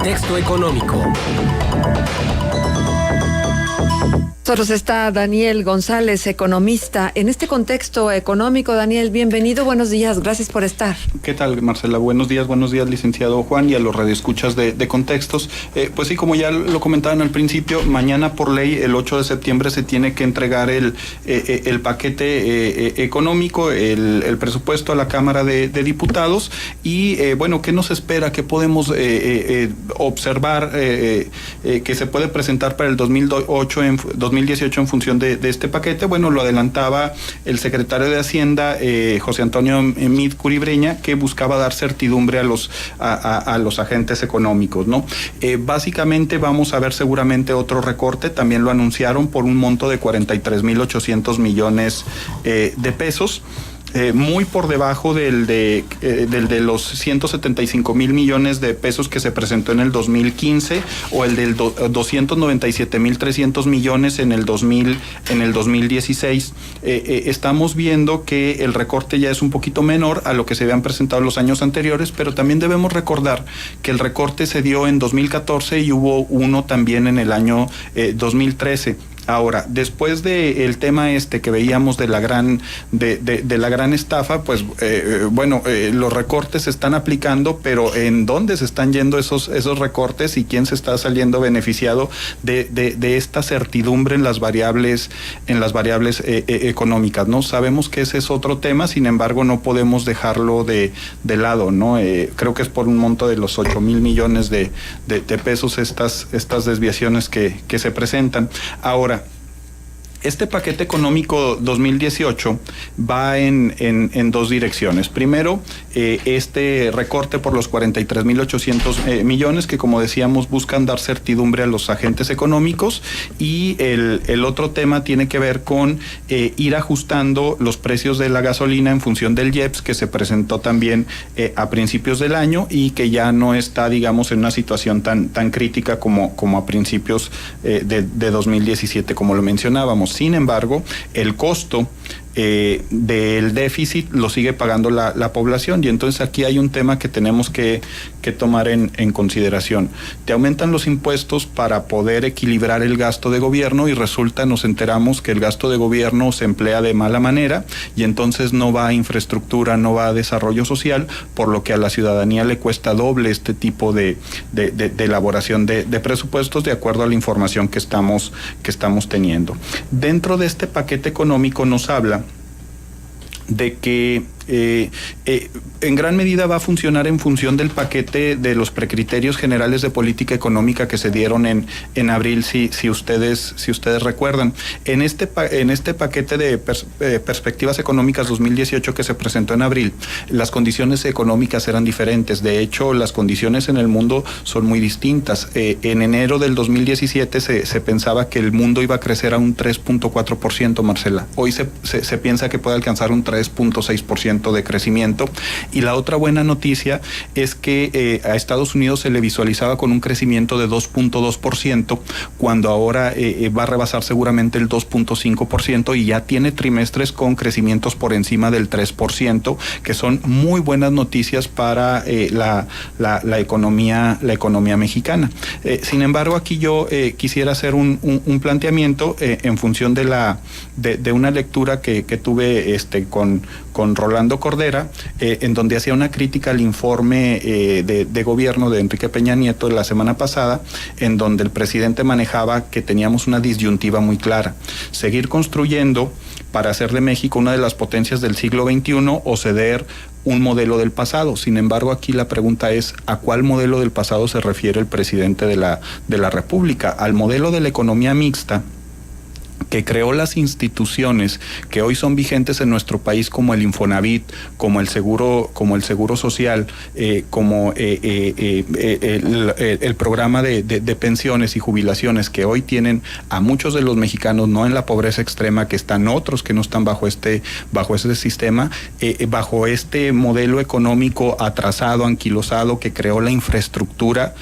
Contexto económico. Nosotros está Daniel González, economista. En este contexto económico, Daniel, bienvenido, buenos días, gracias por estar. ¿Qué tal, Marcela? Buenos días, licenciado Juan, y a los radioescuchas de Contextos. Pues sí, como ya lo comentaban al principio, mañana por ley, el 8 de septiembre, se tiene que entregar el paquete económico, el presupuesto a la Cámara de Diputados, y bueno, ¿qué nos espera? ¿Qué podemos observar que se puede presentar para el 2018 en función de este paquete? Bueno, lo adelantaba el secretario de Hacienda, José Antonio Meade Curibreña, que buscaba dar certidumbre a los agentes económicos, ¿no? Básicamente vamos a ver seguramente otro recorte, también lo anunciaron, por un monto de 43,800 millones de pesos. Muy por debajo del de los 175,000 millones de pesos que se presentó en el 2015, o el del 297,300 millones en el 2016. Estamos viendo que el recorte ya es un poquito menor a lo que se habían presentado los años anteriores, pero también debemos recordar que el recorte se dio en 2014 y hubo uno también en el año 2013. Ahora, después del tema que veíamos de la gran estafa, pues bueno, los recortes se están aplicando, pero ¿en dónde se están yendo esos recortes y quién se está saliendo beneficiado de esta certidumbre en las variables económicas, ¿no? Sabemos que ese es otro tema, sin embargo no podemos dejarlo de lado, ¿no? Creo que es por un monto de los 8,000 millones de pesos estas desviaciones que se presentan. Ahora, este paquete económico 2018 va en dos direcciones. Primero, este recorte por los 43,800 millones que, como decíamos, buscan dar certidumbre a los agentes económicos, y el otro tema tiene que ver con ir ajustando los precios de la gasolina en función del IEPS, que se presentó también a principios del año y que ya no está, digamos, en una situación tan crítica como a principios de 2017, como lo mencionábamos. Sin embargo, el costo del déficit lo sigue pagando la población, y entonces aquí hay un tema que tenemos que tomar en consideración. Te aumentan los impuestos para poder equilibrar el gasto de gobierno, y nos enteramos que el gasto de gobierno se emplea de mala manera, y entonces no va a infraestructura, no va a desarrollo social, por lo que a la ciudadanía le cuesta doble este tipo de elaboración de presupuestos, de acuerdo a la información que estamos teniendo. Dentro de este paquete económico nos habla de que en gran medida va a funcionar en función del paquete de los precriterios generales de política económica que se dieron en abril, si ustedes recuerdan. En este paquete de perspectivas económicas 2018 que se presentó en abril, las condiciones económicas eran diferentes. De hecho, las condiciones en el mundo son muy distintas. En enero del 2017 se pensaba que el mundo iba a crecer a un 3.4%, Marcela. Hoy se piensa que puede alcanzar un 3.6% de crecimiento, y la otra buena noticia es que a Estados Unidos se le visualizaba con un crecimiento de 2.2%, cuando ahora va a rebasar seguramente el 2.5%, y ya tiene trimestres con crecimientos por encima del 3%, que son muy buenas noticias para la economía mexicana. Sin embargo, aquí yo quisiera hacer un planteamiento en función de una lectura que tuve con Rolando Cordera, en donde hacía una crítica al informe de gobierno de Enrique Peña Nieto de la semana pasada, en donde el presidente manejaba que teníamos una disyuntiva muy clara: seguir construyendo para hacer de México una de las potencias del siglo XXI o ceder un modelo del pasado. Sin embargo, aquí la pregunta es: ¿a cuál modelo del pasado se refiere el presidente de la República? ¿Al modelo de la economía mixta, que creó las instituciones que hoy son vigentes en nuestro país, como el Infonavit, como el Seguro Social, como el programa de pensiones y jubilaciones, que hoy tienen a muchos de los mexicanos no en la pobreza extrema, que están otros que no están bajo este sistema, bajo este modelo económico atrasado, anquilosado, que creó la infraestructura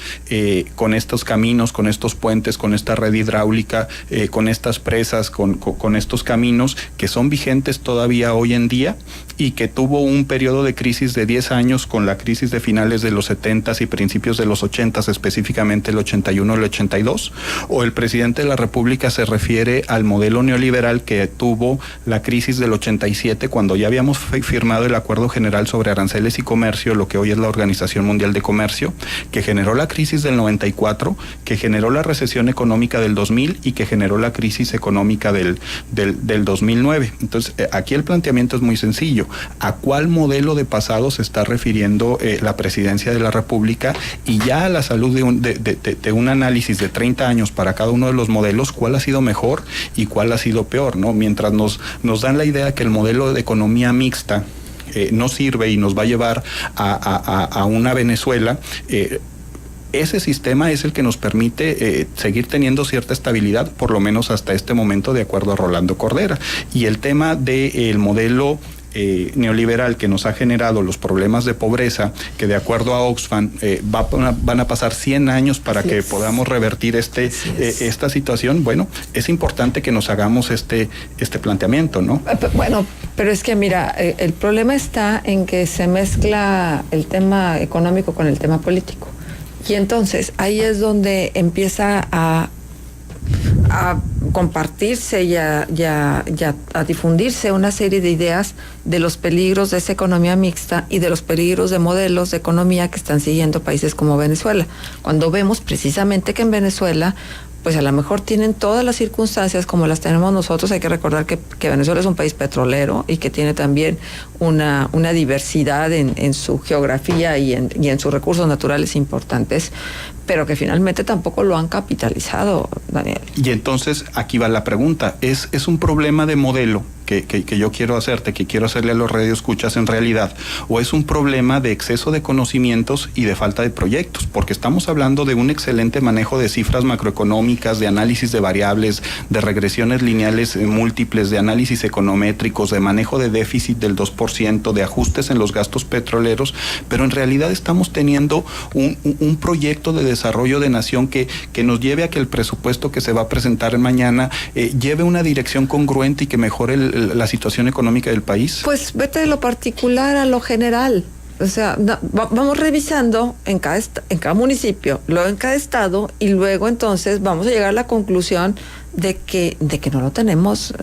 con estos caminos, con estos puentes, con esta red hidráulica, con estas presas, empresas, con estos caminos que son vigentes todavía hoy en día y que tuvo un periodo de crisis de 10 años con la crisis de finales de los 70s y principios de los 80s, específicamente el 81 y el 82, o el presidente de la República se refiere al modelo neoliberal que tuvo la crisis del 87 cuando ya habíamos firmado el Acuerdo General sobre Aranceles y Comercio, lo que hoy es la Organización Mundial de Comercio, que generó la crisis del 94, que generó la recesión económica del 2000 y que generó la crisis económica del 2009. Entonces, aquí el planteamiento es muy sencillo. ¿A cuál modelo de pasado se está refiriendo la Presidencia de la República? Y ya a la salud de un análisis de 30 años para cada uno de los modelos, ¿cuál ha sido mejor y cuál ha sido peor, ¿no? Mientras nos dan la idea que el modelo de economía mixta no sirve y nos va a llevar a una Venezuela, ese sistema es el que nos permite seguir teniendo cierta estabilidad, por lo menos hasta este momento, de acuerdo a Rolando Cordera. Y el tema del modelo neoliberal que nos ha generado los problemas de pobreza, que de acuerdo a Oxfam van a pasar 100 años para que podamos revertir esta situación. Bueno, es importante que nos hagamos este planteamiento, ¿no? Bueno, pero es que mira, el problema está en que se mezcla el tema económico con el tema político. Y entonces ahí es donde empieza a compartirse y a difundirse una serie de ideas de los peligros de esa economía mixta y de los peligros de modelos de economía que están siguiendo países como Venezuela. Cuando vemos precisamente que en Venezuela, pues a lo mejor tienen todas las circunstancias como las tenemos nosotros. Hay que recordar que Venezuela es un país petrolero y que tiene también una diversidad en su geografía y en sus recursos naturales importantes, pero que finalmente tampoco lo han capitalizado, Daniel. Y entonces aquí va la pregunta, ¿es un problema de modelo que yo quiero hacerte, que quiero hacerle a los radioescuchas en realidad, o es un problema de exceso de conocimientos y de falta de proyectos? Porque estamos hablando de un excelente manejo de cifras macroeconómicas, de análisis de variables, de regresiones lineales múltiples, de análisis econométricos, de manejo de déficit del 2%, de ajustes en los gastos petroleros, pero en realidad estamos teniendo un proyecto de desarrollo de nación que nos lleve a que el presupuesto que se va a presentar mañana lleve una dirección congruente y que mejore la situación económica del país. Pues vete de lo particular a lo general. O sea, vamos revisando en cada municipio, luego en cada estado, y luego entonces vamos a llegar a la conclusión de que no lo tenemos,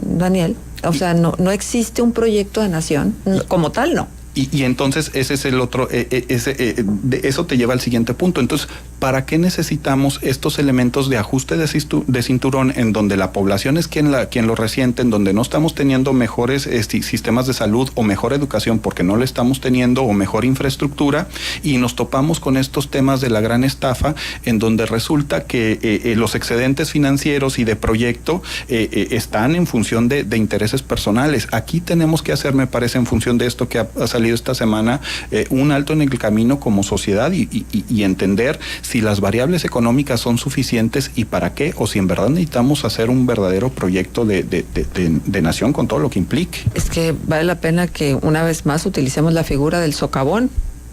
Daniel. O sea, no existe un proyecto de nación como tal, no. Y entonces ese es el otro, eso te lleva al siguiente punto. Entonces, ¿para qué necesitamos estos elementos de ajuste de cinturón en donde la población es quien lo resiente, en donde no estamos teniendo mejores sistemas de salud o mejor educación porque no lo estamos teniendo, o mejor infraestructura, y nos topamos con estos temas de la gran estafa en donde resulta que los excedentes financieros y de proyecto están en función de intereses personales? Aquí tenemos que hacer, me parece, en función de esto que ha salido esta semana, un alto en el camino como sociedad y entender si las variables económicas son suficientes y para qué, o si en verdad necesitamos hacer un verdadero proyecto de nación con todo lo que implique. Es que vale la pena que una vez más utilicemos la figura del socavón.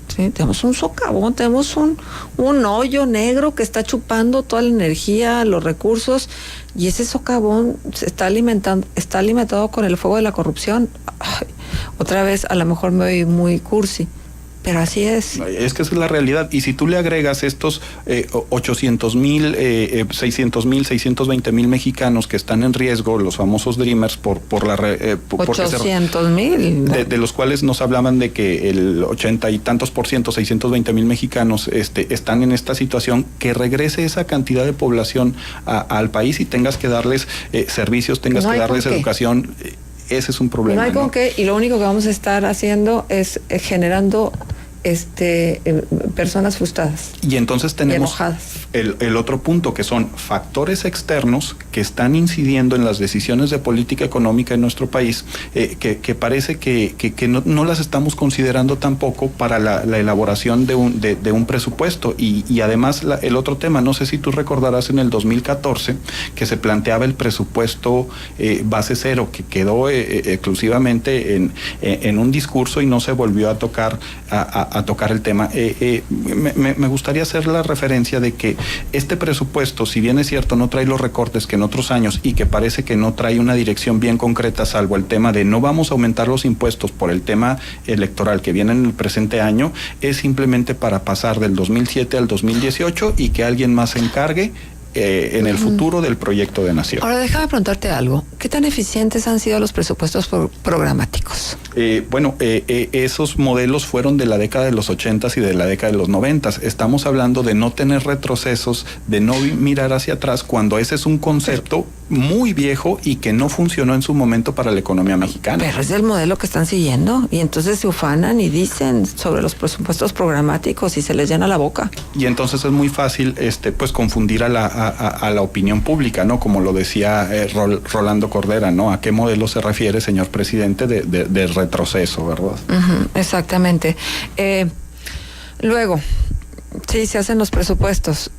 Sí, tenemos un socavón, tenemos un hoyo negro que está chupando toda la energía, los recursos, y ese socavón está alimentado con el fuego de la corrupción. Ay, otra vez a lo mejor me oí muy cursi, pero así es. Es que esa es la realidad. Y si tú le agregas estos 800,000, 600,000, 620,000 mexicanos que están en riesgo, los famosos Dreamers, por 800,000, de los cuales nos hablaban de que el 80 y tantos por ciento, 620,000 mexicanos están en esta situación, que regrese esa cantidad de población al país y tengas que darles servicios, tengas que darles educación. Ese es un problema. No hay con qué, y lo único que vamos a estar haciendo es generando personas frustradas. Y entonces tenemos enojadas. El otro punto, que son factores externos que están incidiendo en las decisiones de política económica en nuestro país, que parece que no las estamos considerando tampoco para la elaboración de un presupuesto. Y además el otro tema, no sé si tú recordarás en el 2014 que se planteaba el presupuesto base cero, que quedó exclusivamente en un discurso y no se volvió a tocar el tema. Me gustaría hacer la referencia de que Este presupuesto, si bien es cierto, no trae los recortes que en otros años y que parece que no trae una dirección bien concreta, salvo el tema de no vamos a aumentar los impuestos por el tema electoral que viene en el presente año, es simplemente para pasar del 2007 al 2018 y que alguien más se encargue en el futuro del proyecto de nación. Ahora déjame preguntarte algo. ¿Qué tan eficientes han sido los presupuestos programáticos? Esos modelos fueron de la década de los 80s y de la década de los 90s. Estamos hablando de no tener retrocesos, de no mirar hacia atrás, cuando ese es un concepto muy viejo y que no funcionó en su momento para la economía mexicana. Pero es el modelo que están siguiendo y entonces se ufanan y dicen sobre los presupuestos programáticos y se les llena la boca. Y entonces es muy fácil pues confundir a la opinión pública, ¿no? Como lo decía Rolando Cordera, ¿no? ¿A qué modelo se refiere, señor presidente, de retroceso, verdad? Exactamente. Luego, sí, se hacen los presupuestos,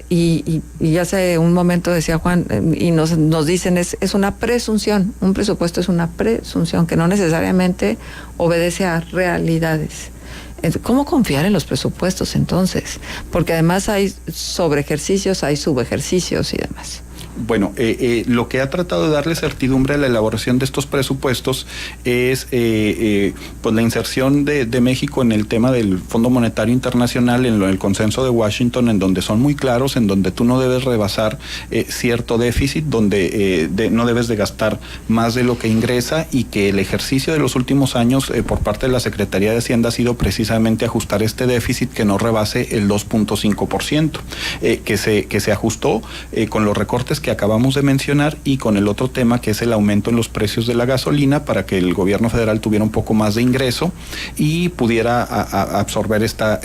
y hace un momento decía Juan, y nos dicen, es una presunción, un presupuesto es una presunción que no necesariamente obedece a realidades. ¿Cómo confiar en los presupuestos entonces? Porque además hay sobreejercicios, hay subejercicios y demás. Bueno, lo que ha tratado de darle certidumbre a la elaboración de estos presupuestos es pues la inserción de México en el tema del Fondo Monetario Internacional, en el consenso de Washington, en donde son muy claros, en donde tú no debes rebasar cierto déficit, donde no debes de gastar más de lo que ingresa, y que el ejercicio de los últimos años por parte de la Secretaría de Hacienda ha sido precisamente ajustar este déficit que no rebase el 2.5%, que se ajustó con los recortes que acabamos de mencionar y con el otro tema que es el aumento en los precios de la gasolina, para que el gobierno federal tuviera un poco más de ingreso y pudiera absorber esta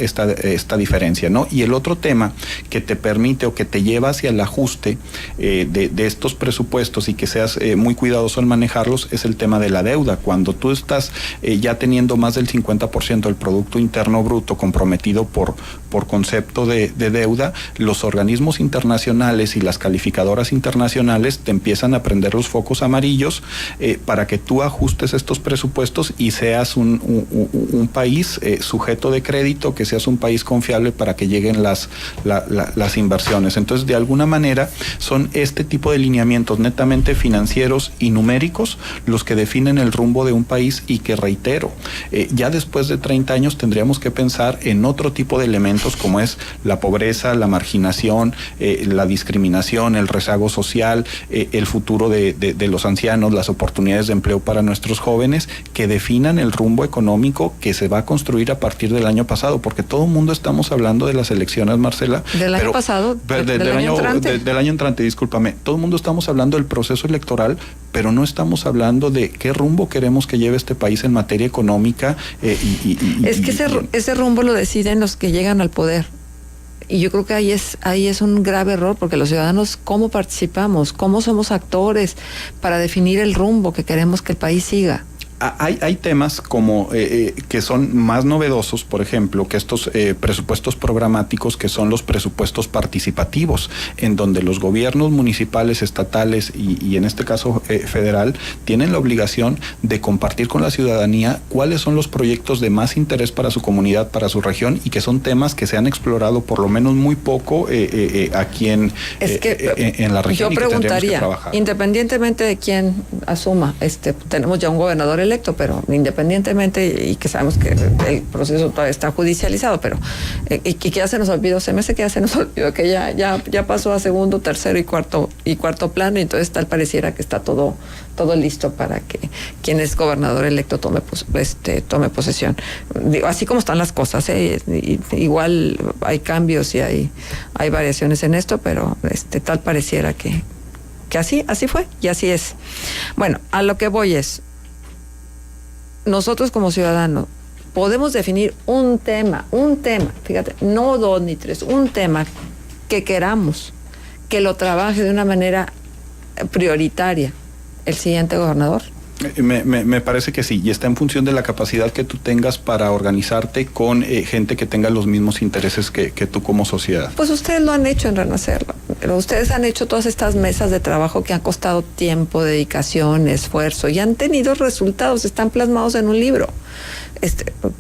diferencia, ¿no? Y el otro tema que te permite o que te lleva hacia el ajuste de estos presupuestos y que seas muy cuidadoso en manejarlos es el tema de la deuda. Cuando tú estás ya teniendo más del 50% del Producto Interno Bruto comprometido por concepto de deuda, los organismos internacionales y las calificadoras internacionales te empiezan a prender los focos amarillos para que tú ajustes estos presupuestos y seas un país sujeto de crédito, que seas un país confiable para que lleguen las inversiones. Entonces, de alguna manera, son este tipo de lineamientos netamente financieros y numéricos los que definen el rumbo de un país, y que, reitero, ya después de 30 años tendríamos que pensar en otro tipo de elementos como es la pobreza, la marginación, la discriminación, el rezago social, el futuro de los ancianos, las oportunidades de empleo para nuestros jóvenes, que definan el rumbo económico que se va a construir a partir del año pasado, porque todo el mundo estamos hablando de las elecciones, Marcela. ¿Del año pasado? Del año entrante. Del año entrante, discúlpame. Todo el mundo estamos hablando del proceso electoral, pero no estamos hablando de qué rumbo queremos que lleve este país en materia económica. Es que ese rumbo lo deciden los que llegan al poder. Y yo creo que ahí es un grave error, porque los ciudadanos, ¿cómo participamos? ¿Cómo somos actores para definir el rumbo que queremos que el país siga? Hay temas como que son más novedosos, por ejemplo, que estos presupuestos programáticos, que son los presupuestos participativos, en donde los gobiernos municipales, estatales y en este caso federal, tienen la obligación de compartir con la ciudadanía cuáles son los proyectos de más interés para su comunidad, para su región, y que son temas que se han explorado por lo menos muy poco aquí en la región. Yo preguntaría, independientemente de quién asuma, tenemos ya un gobernador electo, pero independientemente, y que sabemos que el proceso todavía está judicializado, pero y que ya se nos olvidó, se me hace que ya se nos olvidó que ya pasó a segundo, tercero y cuarto plano, y entonces tal pareciera que está todo listo para que quien es gobernador electo tome posesión. Digo, así como están las cosas, igual hay cambios y hay variaciones en esto, pero tal pareciera que así fue y así es. Bueno, a lo que voy es, nosotros como ciudadanos podemos definir un tema, fíjate, no 2 ni 3, un tema que queramos que lo trabaje de una manera prioritaria el siguiente gobernador. Me parece que sí, y está en función de la capacidad que tú tengas para organizarte con gente que tenga los mismos intereses que tú como sociedad. Pues ustedes lo han hecho en Renacer, pero ustedes han hecho todas estas mesas de trabajo que han costado tiempo, dedicación, esfuerzo, y han tenido resultados, están plasmados en un libro.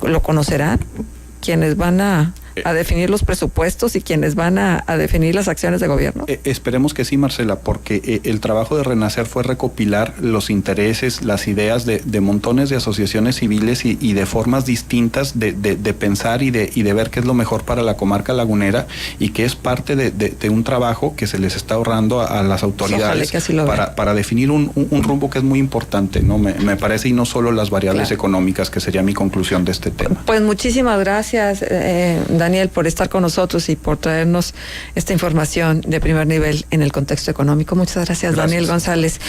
Lo conocerán quienes van a a definir los presupuestos y quienes van a definir las acciones de gobierno? Esperemos que sí, Marcela, porque el trabajo de Renacer fue recopilar los intereses, las ideas de montones de asociaciones civiles y de formas distintas de pensar y de ver qué es lo mejor para la comarca lagunera, y que es parte de un trabajo que se les está ahorrando a las autoridades para definir un rumbo que es muy importante, ¿no? Me parece, y no solo las variables económicas, que sería mi conclusión de este tema. Pues muchísimas gracias, Daniel, por estar con nosotros y por traernos esta información de primer nivel en el contexto económico. Muchas gracias. Daniel González.